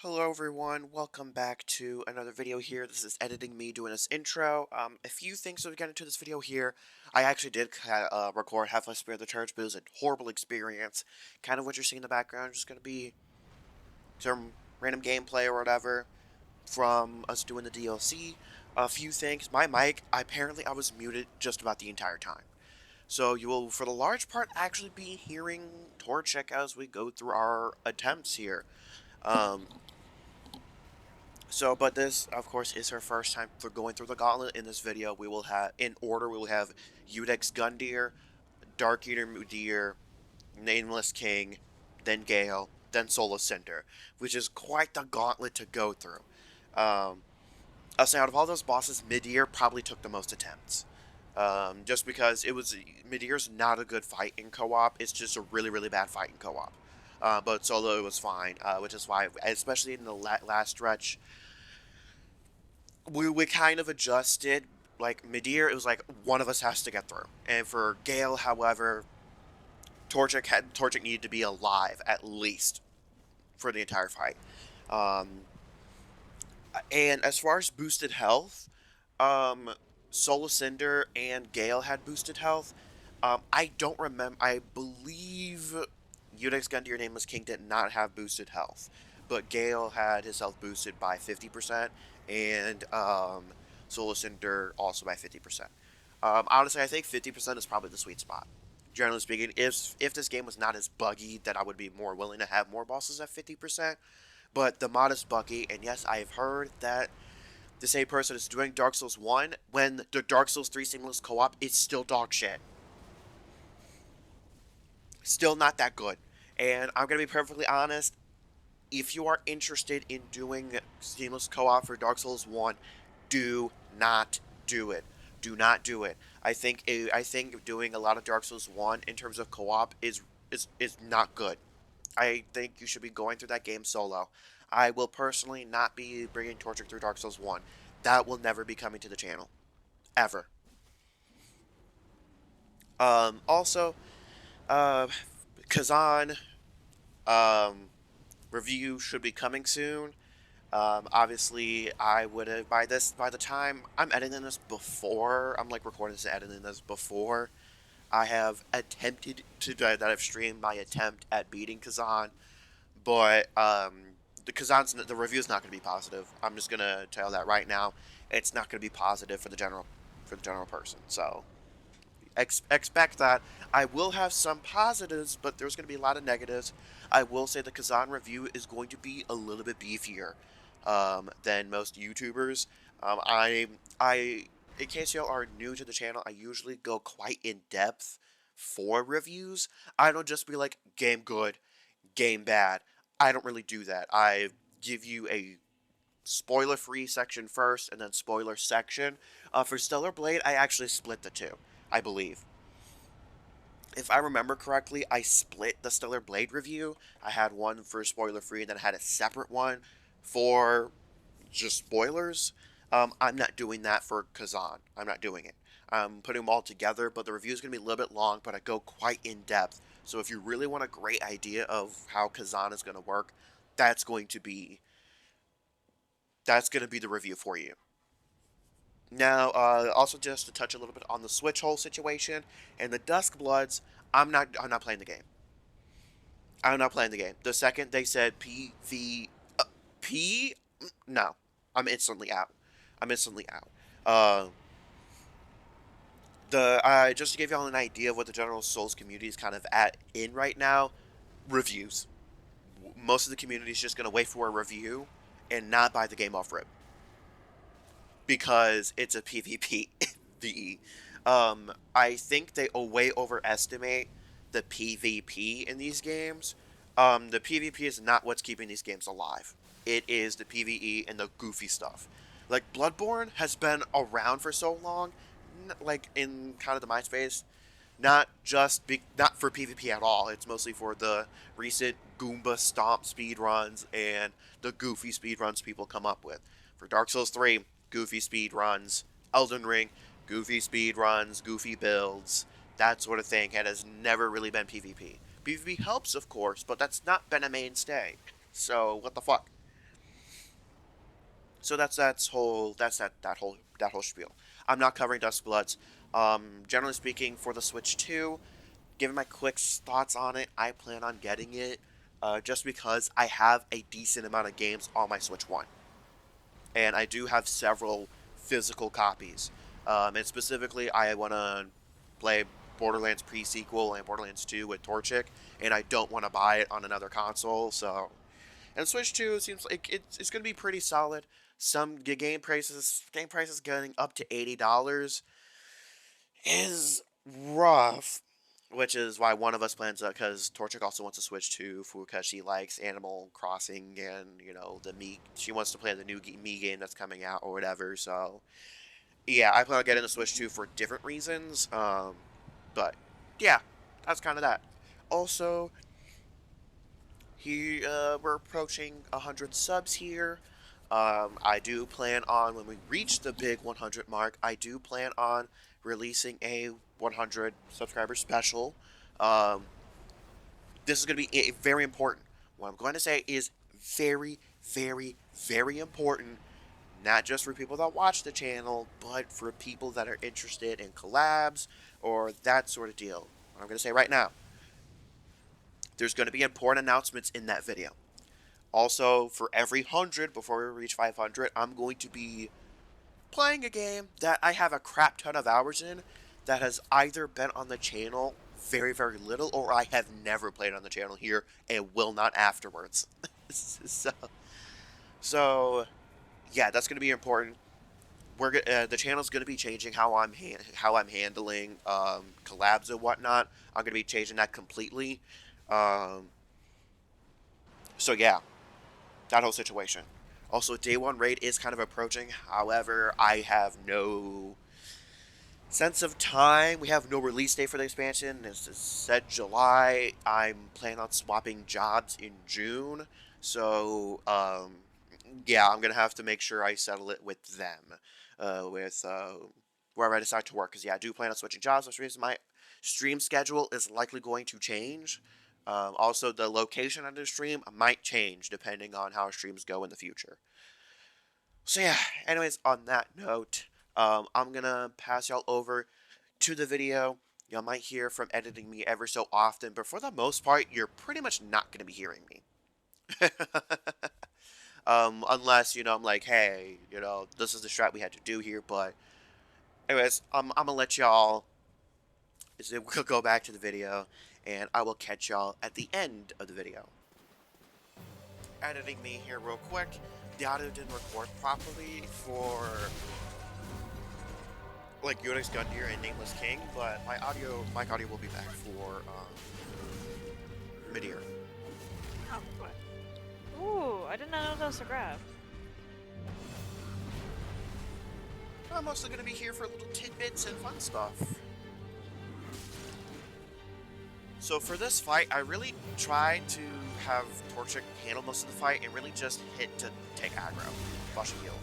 Hello everyone, welcome back to another video here. This is editing me doing this intro. A few things to get into this video here. I actually did record Half-Life Spare the Church, but it was a horrible experience. Kind of what you're seeing in the background is just going to be some random gameplay or whatever from us doing the DLC. A few things. My mic, apparently I was muted just about the entire time. So you will, for the large part, actually be hearing Torchic as we go through our attempts here. Um, but this, of course, is her first time for going through the gauntlet. In this video, we will have, in order, we will have Udex Gundyr, Dark Eater Mudir, Nameless King, then Gale, then Solar Cinder, which is quite the gauntlet to go through. I'll say out of all those bosses, Midir probably took the most attempts. Just because Midir's not a good fight in co-op, it's just a really, really bad fight in co-op. But solo it was fine, which is why, especially in the last stretch, we kind of adjusted. Like Midir, it was like one of us has to get through, and for Gale, however, Torchic needed to be alive at least for the entire fight. Um, and as far as boosted health, Solar Cinder and Gale had boosted health. I don't remember. I believe Udex Gundyr Nameless King did not have boosted health, but Gale had his health boosted by 50%, and Solar Cinder also by 50%. Honestly, I think 50% is probably the sweet spot. Generally speaking, if this game was not as buggy, then I would be more willing to have more bosses at 50%. But the mod is buggy, and yes, I have heard that the same person is doing Dark Souls 1 when the Dark Souls 3 seamless co-op is still dog shit. Still not that good. And I'm going to be perfectly honest, if you are interested in doing seamless co-op for Dark Souls 1, do not do it. Do not do it. I think doing a lot of Dark Souls 1 in terms of co-op is not good. I think you should be going through that game solo. I will personally not be bringing Torchic through Dark Souls 1. That will never be coming to the channel. Ever. Also, uh, Kazan, um, review should be coming soon. Obviously, I would have, by the time I'm editing this before, I'm like recording this and editing this before I have attempted to, that I've streamed my attempt at beating Kazan, but the review is not going to be positive. I'm just going to tell that right now. It's not going to be positive for the general person. So expect that. I will have some positives, but there's going to be a lot of negatives. I will say the Kazan review is going to be a little bit beefier than most YouTubers. I, in case y'all are new to the channel, I usually go quite in depth for reviews. I don't just be like game good, game bad. I don't really do that. I give you a spoiler free section first and then spoiler section. For Stellar Blade, I actually split the two, I believe. If I remember correctly, I split the Stellar Blade review. I had one for spoiler free and then I had a separate one for just spoilers. I'm not doing that for Kazan. I'm not doing it. I'm putting them all together, but the review is going to be a little bit long, but I go quite in depth. So if you really want a great idea of how Kazan is going to work, that's going to be the review for you. Now, also just to touch a little bit on the Switch hole situation and the Dusk Bloods, I'm not playing the game. I'm not playing the game. The second they said PvP, no, I'm instantly out. I'm instantly out. Uh, just to give y'all an idea of what the general Souls community is kind of at in right now, reviews. Most of the community is just gonna wait for a review and not buy the game off rip because it's a PvP VE. I think they way overestimate the PvP in these games. The PvP is not what's keeping these games alive. It is the PvE and the goofy stuff. Like Bloodborne has been around for so long, like in kind of the MySpace, not for PvP at all. It's mostly for the recent Goomba Stomp speedruns and the goofy speedruns people come up with. For Dark Souls 3, goofy speedruns. Elden Ring, goofy speedruns, goofy builds, that sort of thing. It has never really been PvP. PvP helps, of course, but that's not been a mainstay. So, what the fuck? So that whole spiel. I'm not covering Duskbloods. Generally speaking, for the Switch 2, giving my quick thoughts on it, I plan on getting it just because I have a decent amount of games on my Switch 1. And I do have several physical copies. And specifically, I want to play Borderlands pre-sequel and Borderlands 2 with Torchic, and I don't want to buy it on another console, so... And Switch 2 seems like it's going to be pretty solid. Some game prices getting up to $80 is rough, which is why one of us plans because Torchic also wants to switch to because she likes Animal Crossing and the Me. She wants to play the new Me game that's coming out or whatever. So yeah, I plan on getting the Switch 2 for different reasons. But yeah, that's kind of that. Also, we're approaching 100 subs here. I do plan on, when we reach the big 100 mark, I do plan on releasing a 100 subscriber special. Um, this is going to be very important. What I'm going to say is very, very, very important, not just for people that watch the channel, but for people that are interested in collabs or that sort of deal. What I'm going to say right now, there's going to be important announcements in that video. Also, for every 100 before we reach 500, I'm going to be playing a game that I have a crap ton of hours in that has either been on the channel very, very little, or I have never played on the channel here and will not afterwards. so, so, yeah, that's going to be important. The channel's going to be changing how I'm handling collabs and whatnot. I'm going to be changing that completely. Um, so yeah, that whole situation. Also, day one raid is kind of approaching. However, I have no sense of time. We have no release date for the expansion. It's said July. I'm planning on swapping jobs in June. So, yeah, I'm going to have to make sure I settle it with them. With wherever I decide to work. Because, yeah, I do plan on switching jobs, which means my stream schedule is likely going to change. Also, the location of the stream might change depending on how streams go in the future. So yeah, anyways, on that note, I'm gonna pass y'all over to the video. Y'all might hear from editing me ever so often, but for the most part, you're pretty much not gonna be hearing me. Unless, I'm like, hey, this is the strat we had to do here, but anyways, I'm gonna let y'all, we'll go back to the video, and I will catch y'all at the end of the video. Editing me here real quick. The audio didn't record properly for like Yodex Gundyr and Nameless King, but my audio will be back for mid-year. Oh, what? Ooh, I did not know that was a grab. I'm mostly going to be here for little tidbits and fun stuff. So for this fight, I really tried to have Torchic handle most of the fight and really just hit to take aggro while she healed.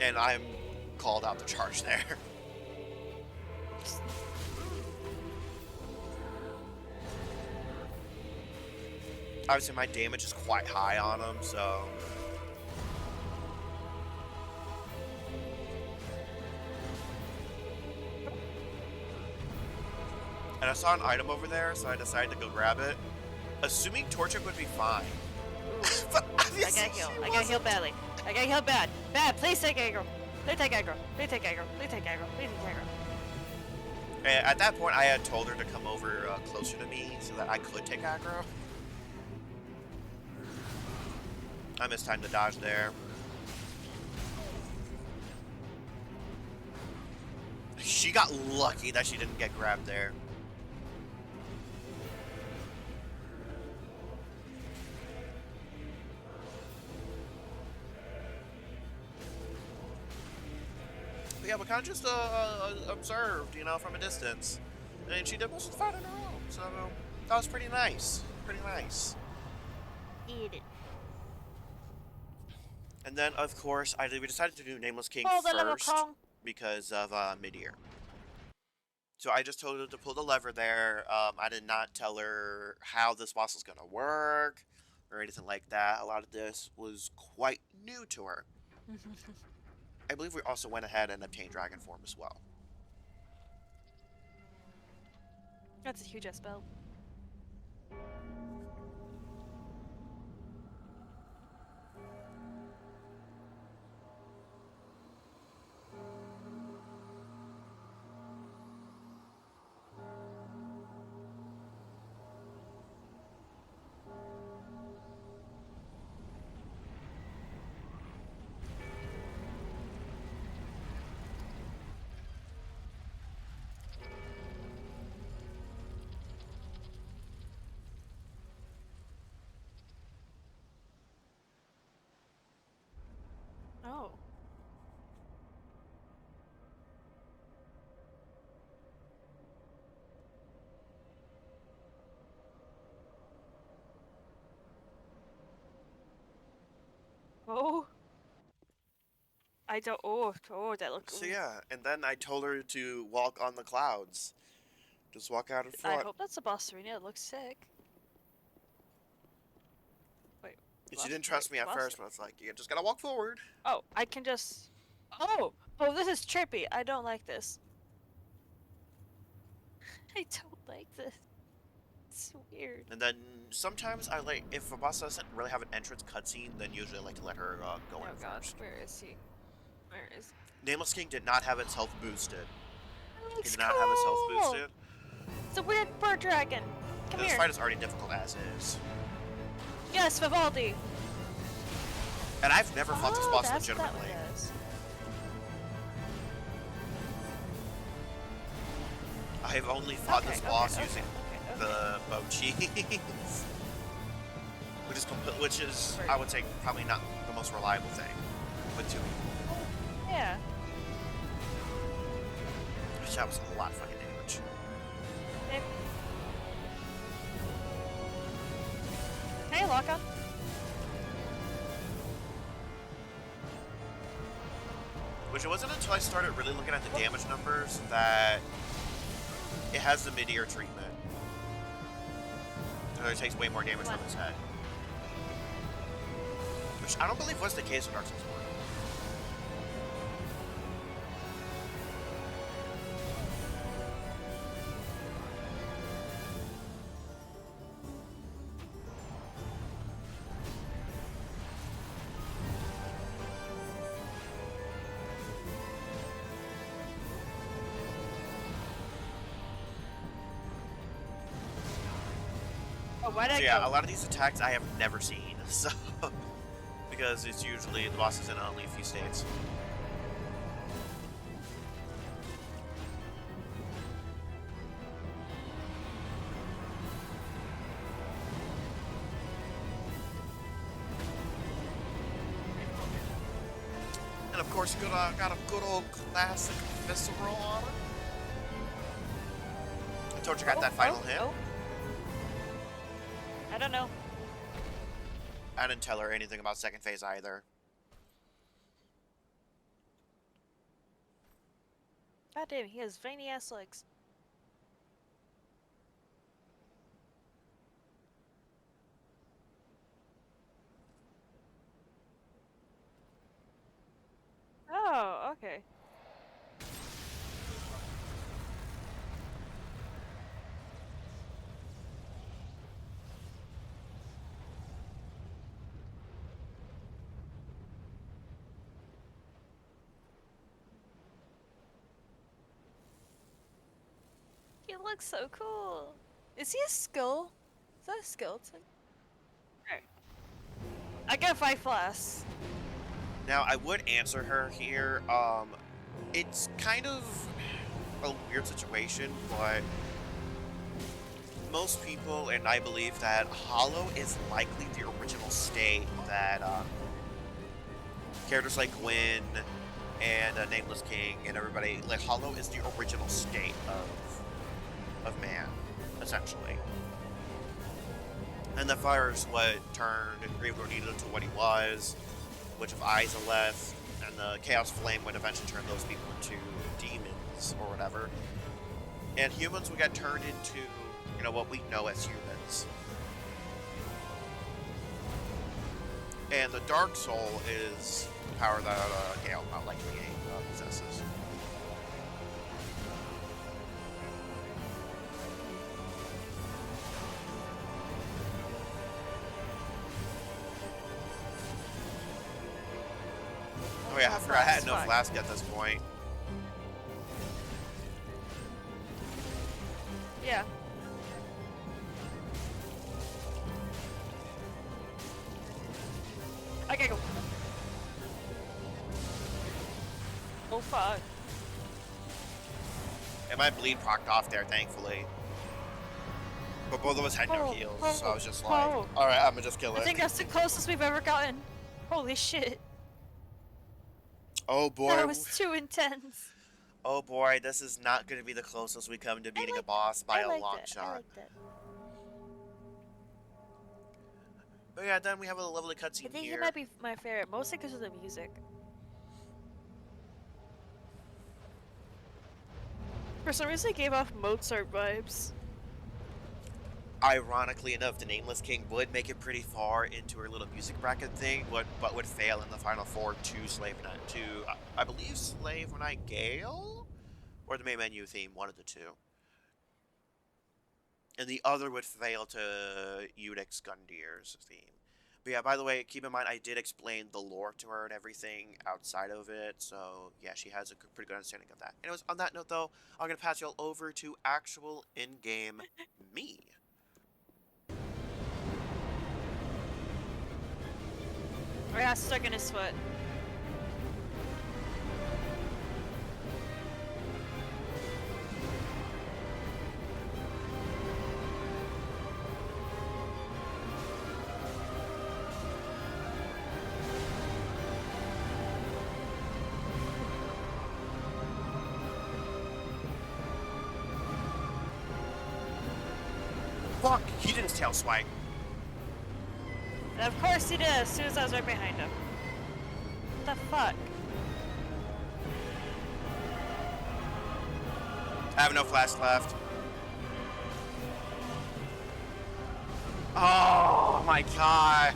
And I'm called out the charge there. Obviously my damage is quite high on him, so... And I saw an item over there, so I decided to go grab it, assuming Torchic would be fine. But I gotta heal. I gotta heal badly. I gotta heal bad. Bad. Please take aggro. Please take aggro. Please take aggro. Please take aggro. Please take aggro. And at that point, I had told her to come over closer to me so that I could take aggro. I missed time to dodge there. She got lucky that she didn't get grabbed there. But yeah, we kind of just observed, from a distance. And she did most of the fight on her own, so that was pretty nice. Pretty nice. Eat it. And then, of course, we decided to do Nameless King first because of mid-year. So I just told her to pull the lever there. I did not tell her how this boss was going to work or anything like that. A lot of this was quite new to her. I believe we also went ahead and obtained dragon form as well. That's a huge ass belt. Oh. Oh. I don't. Oh, that look. So Ooh. yeah, and then I told her to walk on the clouds. Just walk out in I front. hope that's a boss arena. It looks sick. Wait, She didn't wait, trust me at boss. first, but it's like, you just gotta walk forward. Oh, I can just. Oh, this is trippy. I don't like this. I don't like this. It's weird. And then sometimes I like, if a boss doesn't really have an entrance cutscene, then usually I like to let her go Oh in god, first. where is he? Where is Nameless King did not have its health boosted. That He looks did not have his health cool! boosted. It's a weird bird dragon! Come This here! fight is already difficult as is. Yes, Vivaldi! And I've never fought this boss that's what that legitimately. one does. I have only fought this boss using okay. the bow cheese. Which is, I would say, probably not the most reliable thing. But to me, Yeah. that was a lot of fucking damage. Maybe. Hey, Locka. Which it wasn't until I started really looking at the damage numbers that it has the mid-ear treatment. So it takes way more damage from his head. Which I don't believe was the case in Dark Souls 1. Oh, why'd I So yeah, go? a lot of these attacks I have never seen, so because it's usually the boss is in only a few states. And of course, got a good old classic visceral on it. I told you I got that final hit. I don't know. I didn't tell her anything about second phase either. God damn, he has veiny ass legs. Oh, okay. He looks so cool. Is he a skull? Is that a skeleton? Okay. I got 5 flasks. Now, I would answer her here. It's kind of a weird situation, but most people, and I believe that Hollow is likely the original state that characters like Gwyn and Nameless King and everybody, like Hollow is the original state of man, essentially. And the fire is what turned Gravegor into what he was, Witch of Izalith, and the Chaos Flame would eventually turn those people into demons or whatever. And humans will get turned into, you know, what we know as humans. And the Dark Soul is the power that Gale likely possesses. Oh yeah, I forgot I had no flask at this point. Yeah. I gotta go. Oh fuck. And my bleed procced off there, thankfully. But both of us had no heals, so I was just like, alright, I'm gonna just kill it. I think that's the closest we've ever gotten. Holy shit. Oh boy. That was too intense. Oh boy, this is not gonna be the closest we come to beating a boss by a long shot. I liked it. But yeah, then we have a lovely cutscene here. I think he might be my favorite, mostly because of the music. For some reason, it gave off Mozart vibes. Ironically enough, the Nameless King would make it pretty far into her little music bracket thing, but would fail in the final four to Slave Night, I believe Slave Night Gale, or the main menu theme, one of the two. And the other would fail to Udix Gundir's theme. But yeah, by the way, keep in mind I did explain the lore to her and everything outside of it, so yeah, she has a pretty good understanding of that. Anyways, on that note though, I'm gonna pass y'all over to actual in-game me. I got stuck in his foot. Fuck, he did his tail swipe. Of course he did, as soon as I was right behind him. What the fuck? I have no flash left. Oh my god.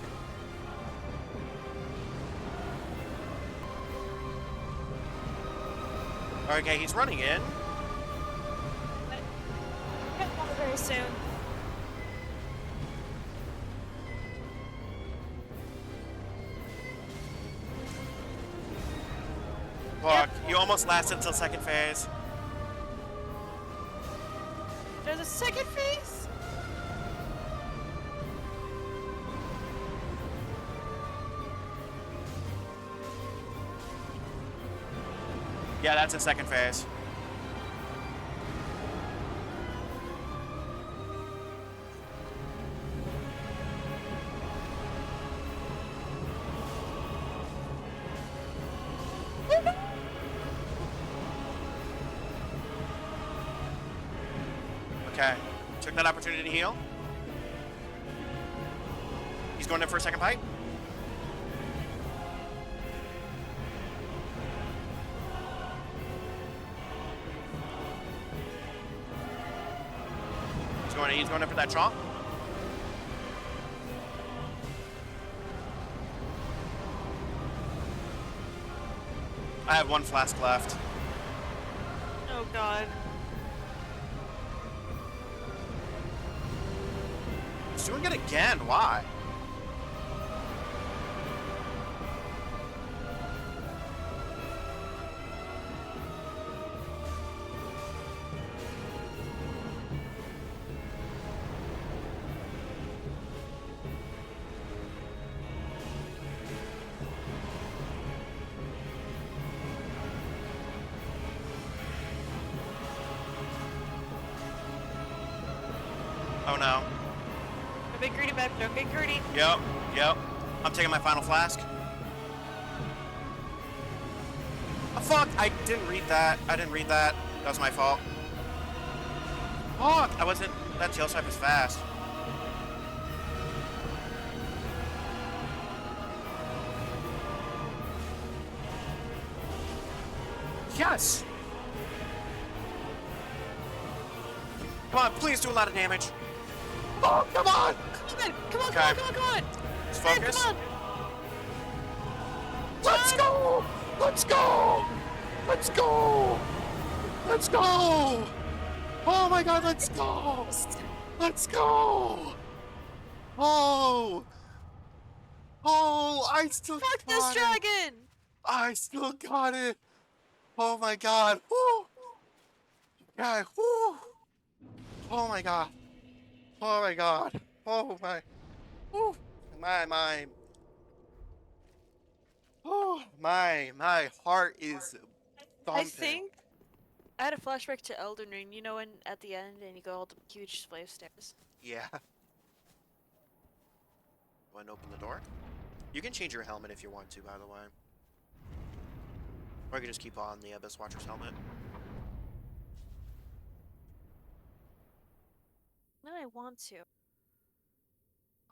Okay, he's running in. Very soon. Fuck, you almost lasted until second phase. There's a second phase? Yeah, that's a second phase. Okay, took that opportunity to heal. He's going in for a second bite. He's going in for that chomp. I have one flask left. Oh god. He's doing it again, why? Oh no. Don't get greedy, babe. Don't get greedy. Yep. I'm taking my final flask. Oh, fuck! I didn't read that. That was my fault. Fuck! I wasn't... That tail swipe is fast. Yes! Come on, please do a lot of damage. Oh, come on! Come on, Okay. come on! Let's Sam, focus. come on! Let's go! Let's go! Let's go! Let's go! Oh my god, let's go! Let's go! Oh! Oh, I still Fuck this got it! dragon! I still got it! Oh my god! Woo! God, woo! Oh my god! Oh my god! Oh my! Woo! My! Oh my heart is I thumping. think I had a flashback to Elden Ring, you know, when at the end and you go all the huge flight of stairs. Yeah. Want to open the door? You can change your helmet if you want to, by the way. Or you can just keep on the Abyss Watcher's helmet. No, I want to.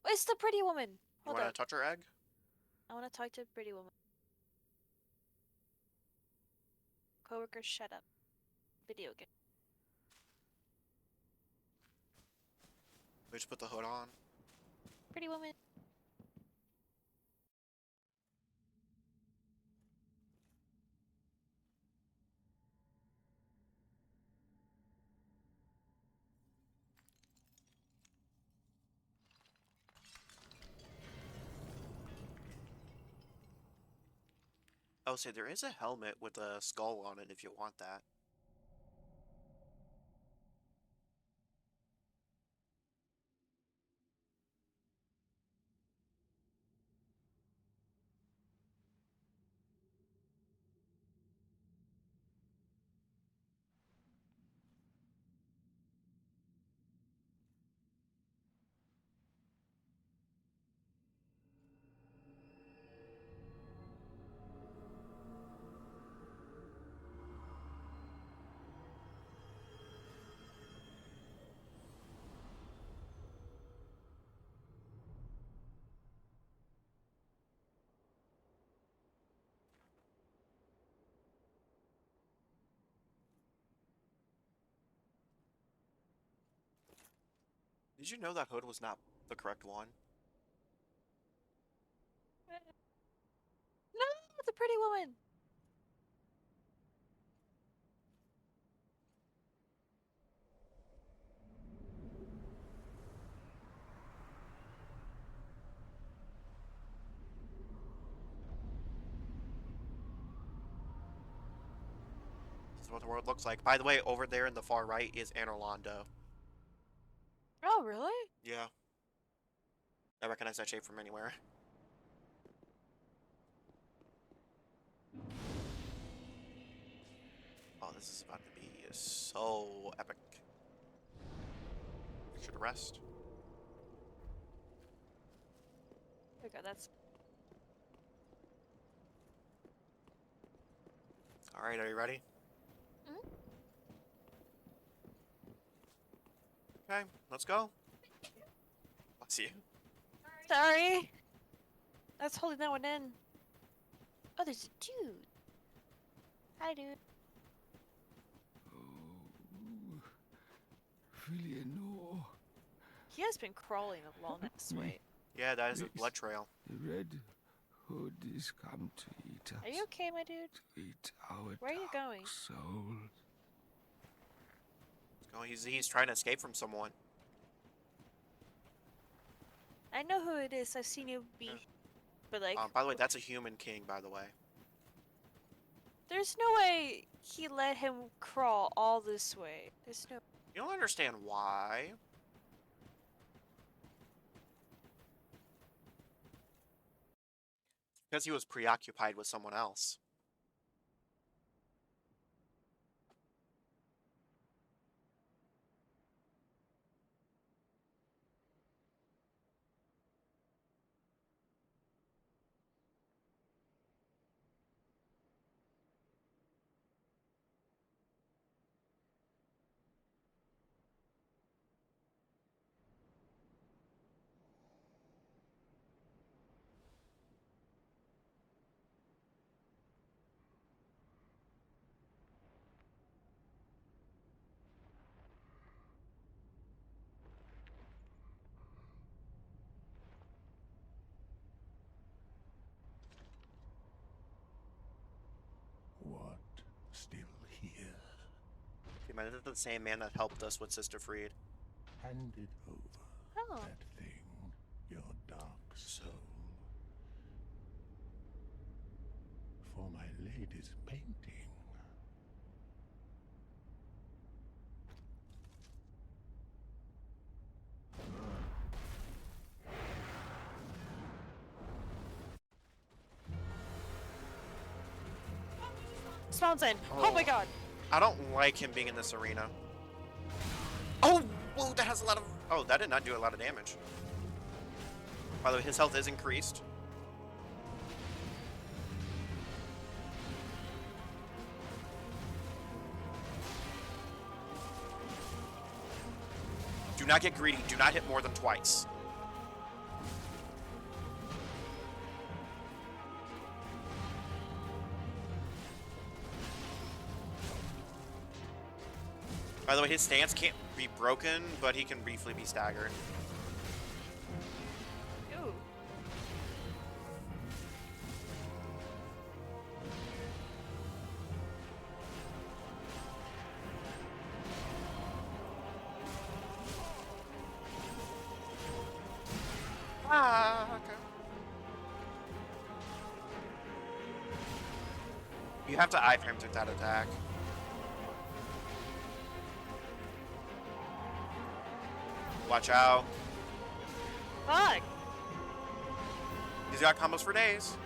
Oh, it's the pretty woman! You Hold want to up. touch her egg? I want to talk to the pretty woman. Coworker, shut up. Video game. We just put the hood on. Pretty woman. Oh, say there is a helmet with a skull on it if you want that. Did you know that hood was not the correct one? No, the pretty woman! This is what the world looks like. By the way, over there in the far right is Anorlando. Oh, really? Yeah. I recognize that shape from anywhere. Oh, this is about to be so epic. Should rest. Okay, that's... Alright, are you ready? Mm? Okay, let's go. Bless you. Sorry! That's holding that one in. Oh, there's a dude. Hi, dude. Oh, Filianor. He has been crawling along this way. Yeah, that is a Please. blood trail. The Red Hood is come to eat us. Are you okay, my dude? To eat our Where are you dark going? souls. Oh, he's trying to escape from someone. I know who it is. I've seen you be... Yeah. But, like... By the way, that's a human king, by the way. There's no way he let him crawl all this way. There's no... You don't understand why. Because he was preoccupied with someone else. still here. He might have been the same man that helped us with Sister Freed. Hand it over. Oh. That thing, your dark soul. For my lady's painting. Mountain. Oh my god. I don't like him being in this arena. Oh, whoa, that has a lot of... Oh, that did not do a lot of damage. By the way, his health is increased. Do not get greedy. Do not hit more than twice. By the way, his stance can't be broken, but he can briefly be staggered. Ooh. Ah, okay. You have to iframe through that attack. Watch out. Fuck. He's got combos for days.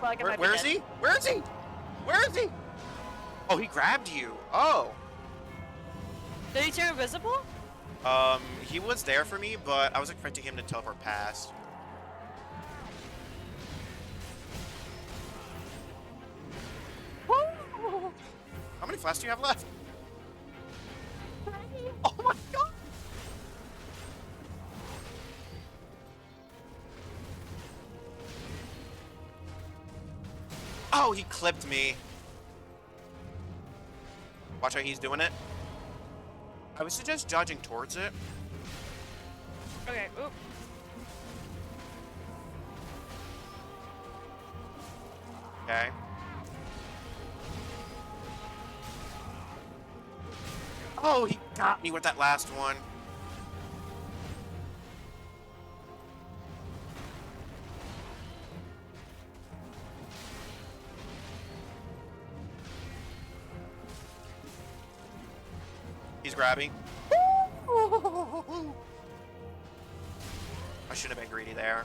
Fuck, I might be Where is dead. he? Where is he? Where is he? Oh, he grabbed you. Oh. Did he turn invisible? He was there for me, but I was expecting him to teleport past. Woo! How many flasks do you have left? Oh my god! Oh, he clipped me. Watch how he's doing it. I would suggest dodging towards it. Okay, oop. Okay. Oh, he got me with that last one. He's grabbing. I should have been greedy there.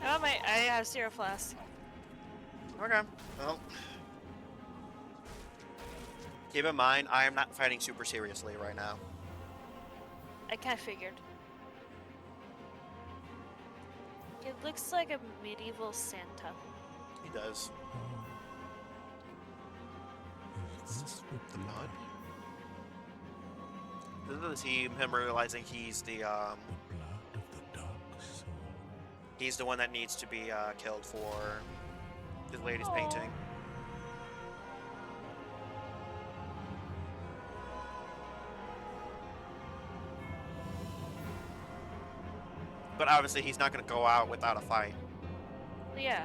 Oh my, I have 0 flask. Okay. Well. Keep in mind, I am not fighting super seriously right now. I kinda figured. It looks like a medieval Santa. He does. Is this the blood? This is him realizing he's the The blood of the dark soul. he's the one that needs to be killed for his lady's Aw. painting. But obviously he's not going to go out without a fight. Yeah.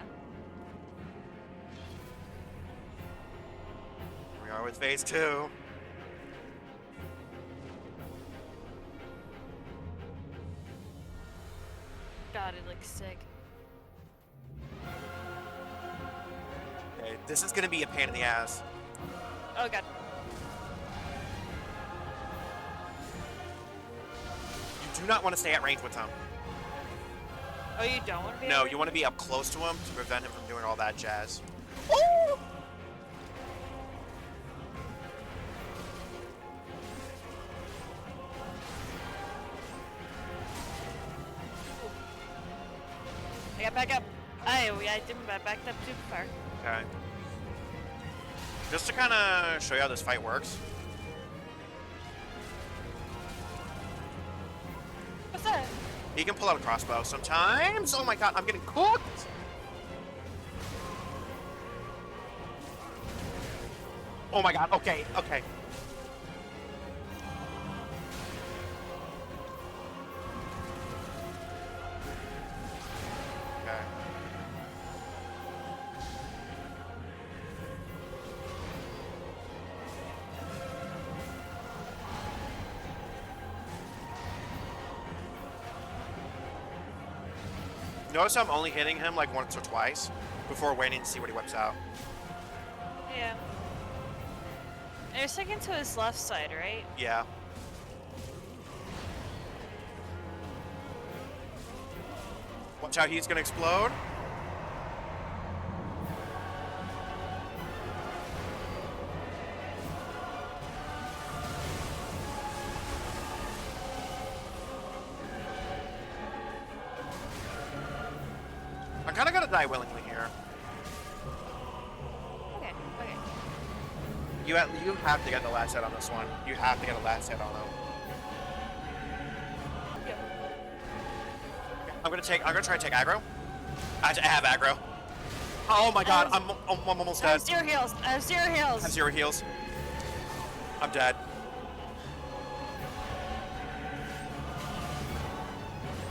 We are with phase 2. God, it looks sick. Okay, this is going to be a pain in the ass. Oh god. You do not want to stay at range with him. Oh, you don't want to be No, able you want to be up close to him to prevent him from doing all that jazz. I got back up. I didn't back up too far. Okay. Just to kind of show you how this fight works. What's that? He can pull out a crossbow sometimes. Oh my god, I'm getting cooked. Oh my god, okay, okay. Okay. Notice I'm only hitting him like once or twice before waiting to see what he whips out. Yeah. And you're sticking to his left side, right? Yeah. Watch out, he's gonna explode. I'm kinda gonna die willingly here. Okay, okay. You have to get the last hit on this one. You have to get a last hit on him. Yep. I'm gonna try to take aggro. I have aggro. Oh my god, I'm almost I dead. have 0 heals. I have 0 heals. I have 0 heals. I'm dead.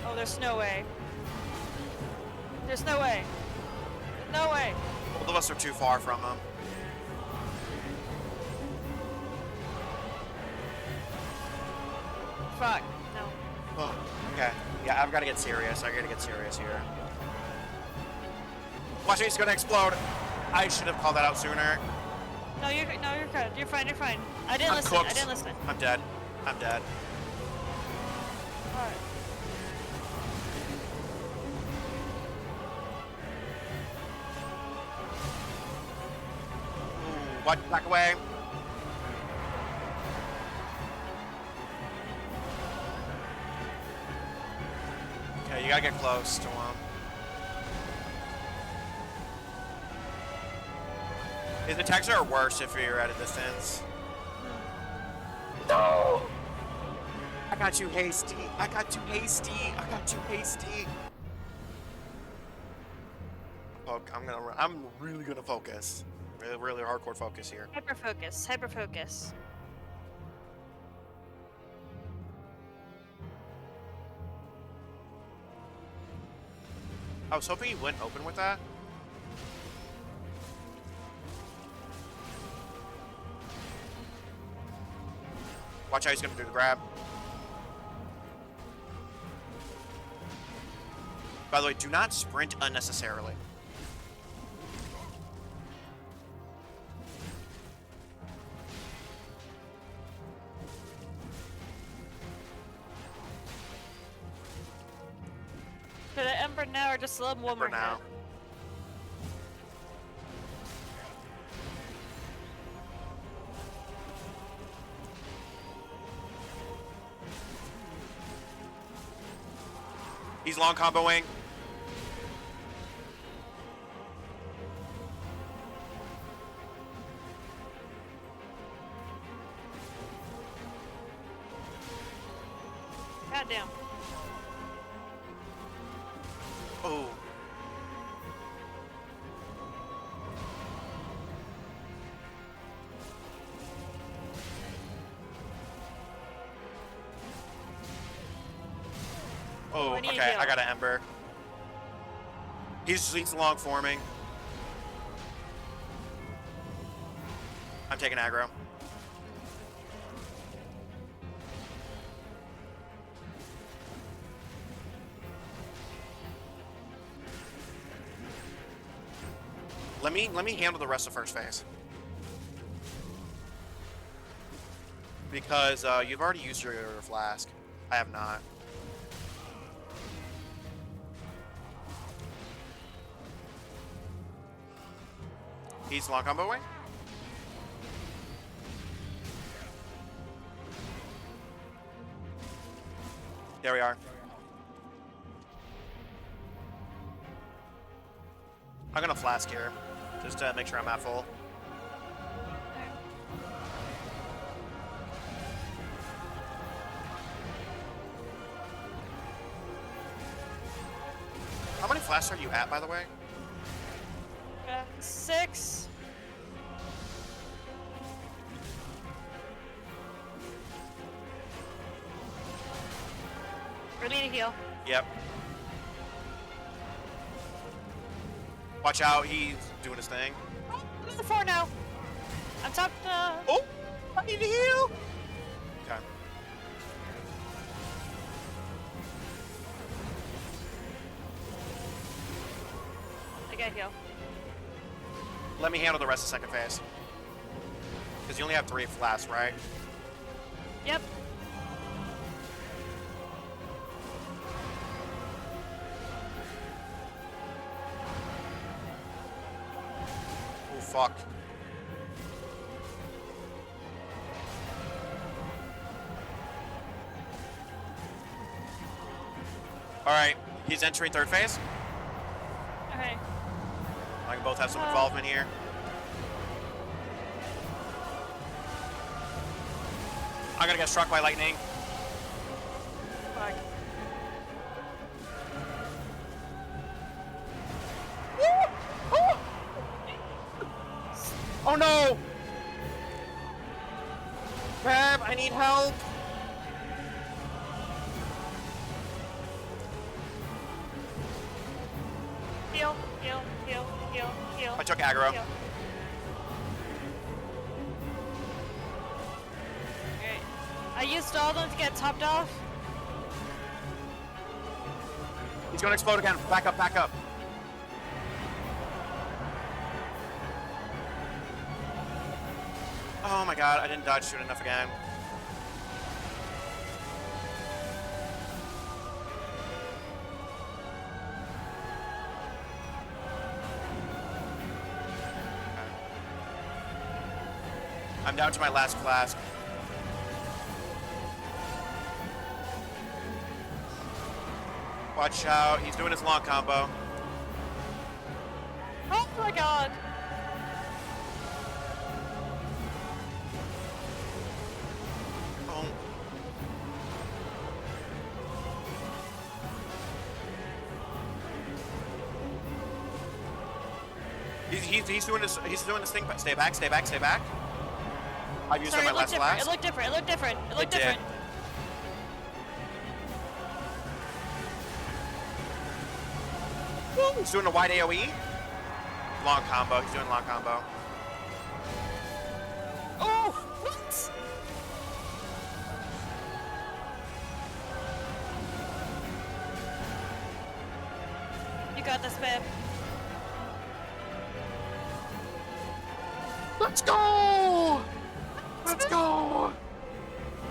Oh, there's no way. There's no way. No way. Both of us are too far from him. Fuck. No. Oh, okay. Yeah, I've got to get serious. I gotta get serious here. Watch it, he's gonna explode. I should have called that out sooner. No, you're good. You're fine. You're fine. I didn't I'm listen. cooked. I didn't listen. I'm dead. I'm dead. Alright. Ooh, watch, back away. Okay, you gotta get close to him. His attacks are worse if you're at a distance. No! I got too hasty. I got too hasty. I got too hasty. Oh, I'm really gonna focus. Really, really hardcore focus here. Hyper focus. Hyper focus. I was hoping he wouldn't open with that. Watch how he's gonna do the grab. By the way, do not sprint unnecessarily. Should I Ember now or just a little one more For now. hit? He's long comboing. Goddamn. Oh. Oh, I need okay, heal. I got an Ember. He's long forming. I'm taking aggro. Let me handle the rest of first phase. Because you've already used your flask. I have not. He's long combo away. There we are. I'm gonna flask here, just to make sure I'm at full. How many flasks are you at, by the way? 6. We need a heal. Yep. Watch out, he's doing his thing. I'm on the 4 now. I'm top. Oh, I need to heal. Okay. I got heal. Let me handle the rest of second phase. Because you only have 3 flasks, right? Yep. Oh, fuck. Alright, he's entering third phase. Okay. I can both have some involvement here. I'm gonna get struck by lightning. Fuck. Oh no! Crab, I need help! Heal, heal, heal, heal, heal. I took aggro. Heal. Okay. I used all of them to get topped off. He's gonna explode again. Back up, back up. Oh my god, I didn't dodge shoot enough again. I'm down to my last flask. Watch out, he's doing his long combo. Oh my god. Oh. He's doing his thing. Stay back, stay back, stay back. I've used up Sorry, my last it flask. looked different. It looked different. It looked It did. different. He's doing a wide AoE. Long combo. He's doing long combo. Oh, what? You got this, babe. Let's go! Let's go!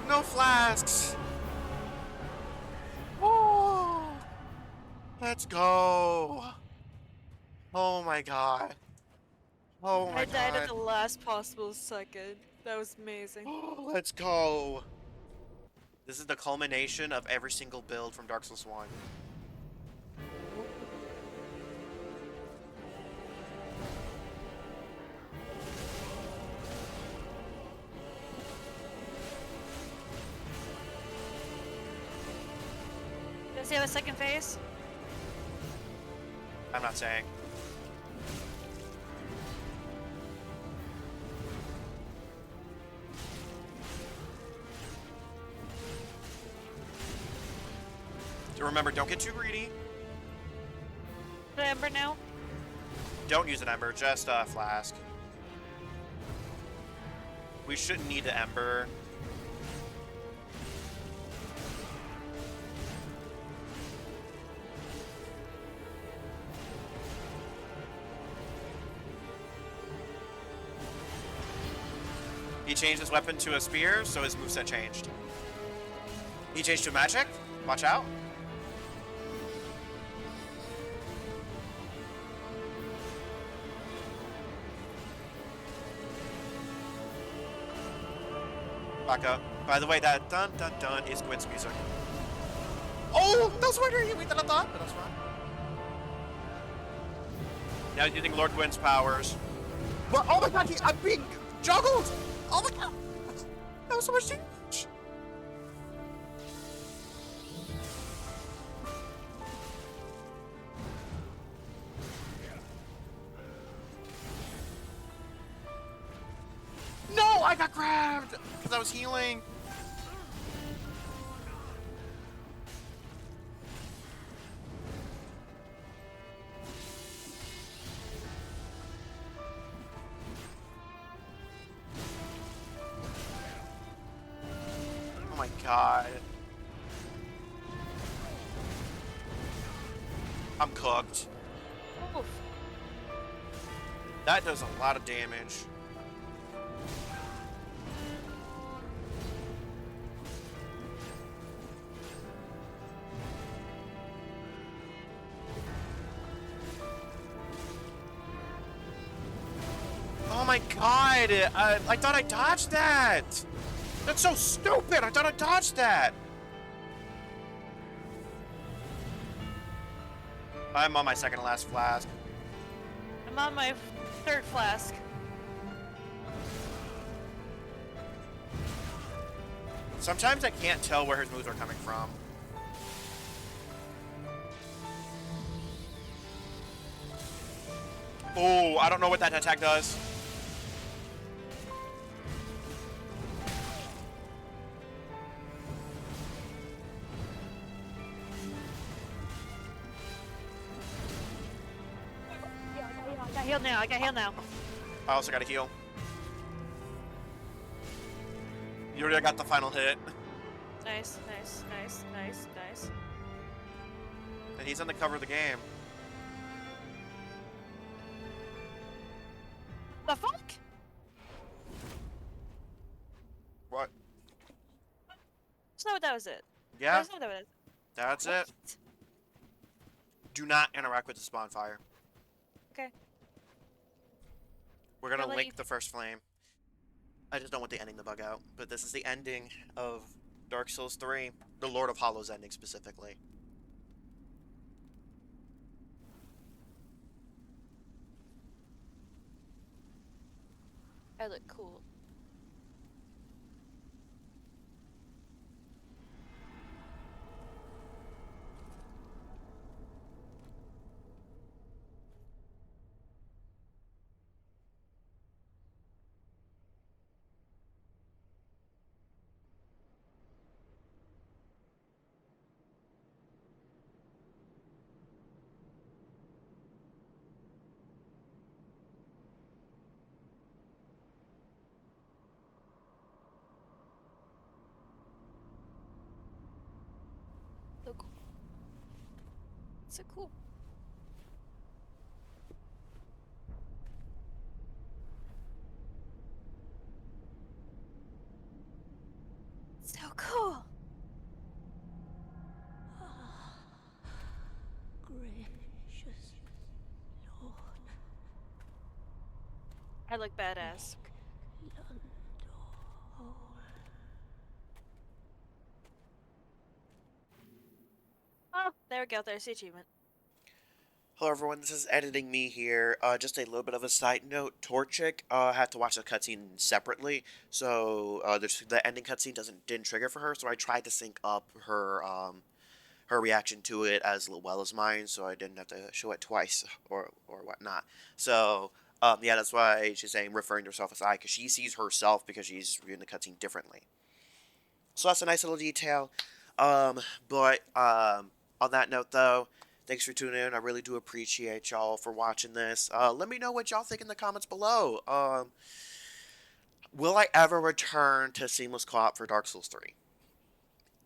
No flasks. Oh, let's go. Oh my god. Oh my I died god. at the last possible second. That was amazing. Oh, let's go. This is the culmination of every single build from Dark Souls 1. Does he have a second phase? I'm not saying. So remember, don't get too greedy. The Ember now? Don't use an Ember, just a Flask. We shouldn't need the Ember. He changed his weapon to a spear, so his moveset changed. He changed to magic. Watch out. Back up. By the way, that dun dun dun is Gwyn's music. Oh, that was weird. You that I thought, but that's fine. Now he's using Lord Gwyn's powers. What? Oh my god, I'm being juggled! Oh my god! That was so much damage! No, I got grabbed! Because I was healing. my god. I'm cooked. Oof. That does a lot of damage. Oh my god! I thought I dodged that! That's so stupid! I thought I dodged that! I'm on my second to last flask. I'm on my third flask. Sometimes I can't tell where his moves are coming from. Oh, I don't know what that attack does. I got healed now. I got healed now. I also gotta heal. You already got the final hit. Nice, nice, nice, nice, nice. And he's on the cover of the game. The fuck? What? That's not what that was it. Yeah, That's not what that was. that's it. Do not interact with the spawn fire. Okay. We're gonna I'll let link you- the first flame. I just don't want the ending to bug out. But this is the ending of Dark Souls 3. The Lord of Hollows ending specifically. I look cool. So cool. So cool. So cool. Gracious Lord, I look badass. Oh, there we go. There's the achievement. Hello everyone, this is Editing Me here. Just a little bit of a side note, Torchic had to watch the cutscene separately, so the ending cutscene didn't trigger for her, so I tried to sync up her reaction to it as well as mine, so I didn't have to show it twice or whatnot. So yeah, that's why she's saying referring to herself as I, because she sees herself because she's reading the cutscene differently. So that's a nice little detail. But on that note though, thanks for tuning in. I really do appreciate y'all for watching this. Let me know what y'all think in the comments below. Will I ever return to Seamless Co-op for Dark Souls 3?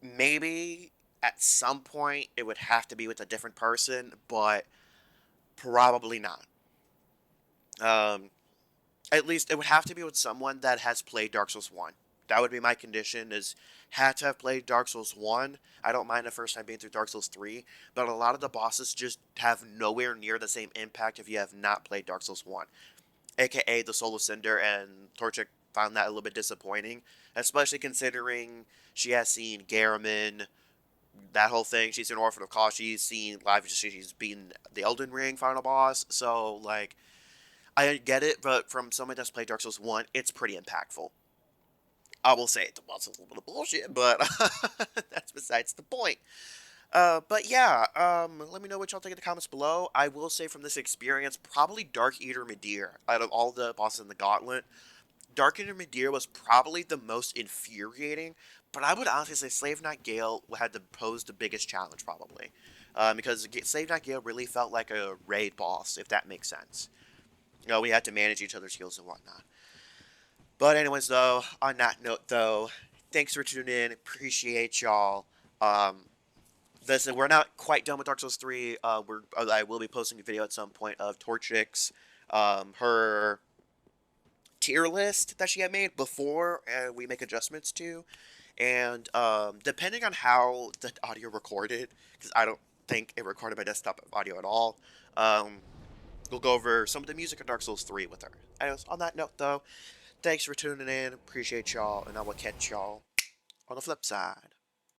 Maybe at some point it would have to be with a different person, but probably not. At least it would have to be with someone that has played Dark Souls 1. That would be my condition, is had to have played Dark Souls 1. I don't mind the first time being through Dark Souls 3, but a lot of the bosses just have nowhere near the same impact if you have not played Dark Souls 1. AKA the Soul of Cinder, and Torchic found that a little bit disappointing, especially considering she has seen Garamond, that whole thing. She's seen Orphan of Kos, she's seen live, she's beaten the Elden Ring final boss, so, like, I get it, but from someone that's played Dark Souls 1, it's pretty impactful. I will say it was a little bit of bullshit, but that's besides the point. But yeah, let me know what y'all think in the comments below. I will say from this experience, probably Dark Eater Midir, out of all the bosses in the Gauntlet, Dark Eater Midir was probably the most infuriating, but I would honestly say Slave Knight Gale had to pose the biggest challenge, probably. Because Slave Knight Gale really felt like a raid boss, if that makes sense. You know, we had to manage each other's heals and whatnot. But anyways, though, on that note, though, Thanks for tuning in. Appreciate y'all. Listen, we're not quite done with Dark Souls 3. I will be posting a video at some point of Torchix, her tier list that she had made before we make adjustments to. And depending on how the audio recorded, because I don't think it recorded my desktop audio at all, um, we'll go over some of the music of Dark Souls 3 with her. Anyways, on that note, though, thanks for tuning in. Appreciate y'all, and I will catch y'all on the flip side.